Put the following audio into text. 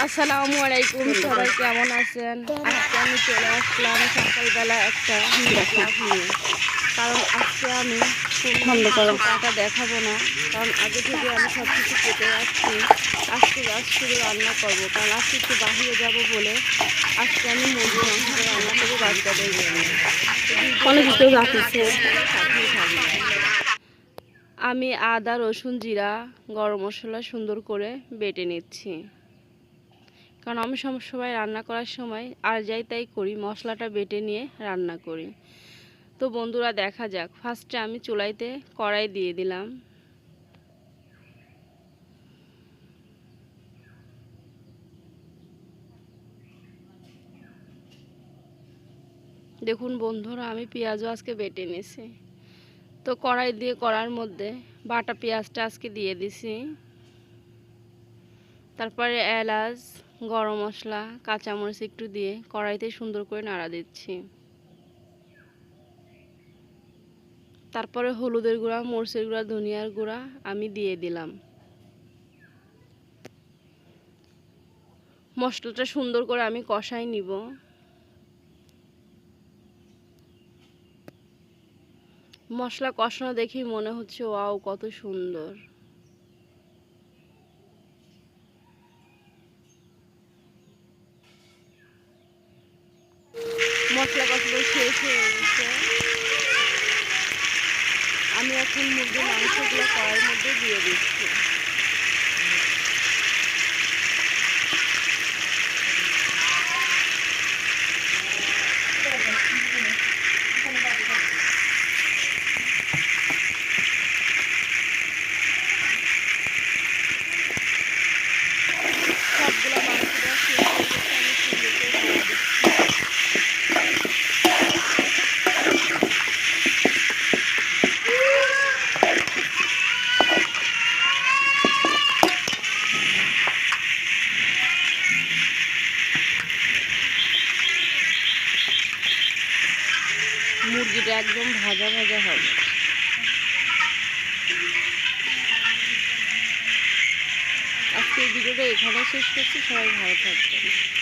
আসসালামু আলাইকুম, সবাই কেমন আছেন? আজকে আমি চলে আসলাম সকালবেলা একটা ক্লাস নিয়ে। কারণ আজকে আমি কোনো কাটা দেখাবো না, কারণ আগে থেকে আমি সব কিছু কেটে রাখছি। আজকে শুধু রান্না করবো, কারণ আজকে একটু বাহিরে যাব বলে আজকে আমি মুরগির মাংসটা রান্না করবো বাচ্চাদের জন্য। আমি আদা, রসুন, জিরা, গরম মশলা সুন্দর করে বেটে নিচ্ছি। কারণ আমি সবসময় রান্না করার সময় আর যাই তাই করি, মশলাটা বেটে নিয়ে রান্না করি। তো বন্ধুরা দেখা যাক, ফার্স্টে আমি চুলাইতে কড়াই দিয়ে দিলাম। দেখুন বন্ধুরা, আমি পেঁয়াজও আজকে বেটে নিয়েছি। তো কড়াই দিয়ে কড়ার মধ্যে বাটা পেঁয়াজটা আজকে দিয়ে দিছি। তারপরে এলাচ, গরম মশলা, কাঁচামরিচ একটু দিয়ে কড়াইতে সুন্দর করে নাড়া দিচ্ছি। তারপরে হলুদের গুঁড়া, মরিচের গুঁড়া, ধনিয়ার গুঁড়া আমি দিয়ে দিলাম। মশলাটা সুন্দর করে আমি কষাই নিব। মশলা কষানো দেখেই মনে হচ্ছে ওয়াও, কত সুন্দর। মশলা কষানো শেষ হয়ে গেছে। আমি এখন মুরগির মাংসগুলো কড়াইয়ের মধ্যে দিয়ে দিচ্ছি। সবগুলো মাংসটা শেষ হয়ে গেছে, আমি সুন্দর করে নাড়া দিচ্ছি। মুরগিটা একদম ভাজা ভাজা হবে। আজকে এই ভিডিওটা এখানে শেষ করছি। সবাই ভালো থাকবেন।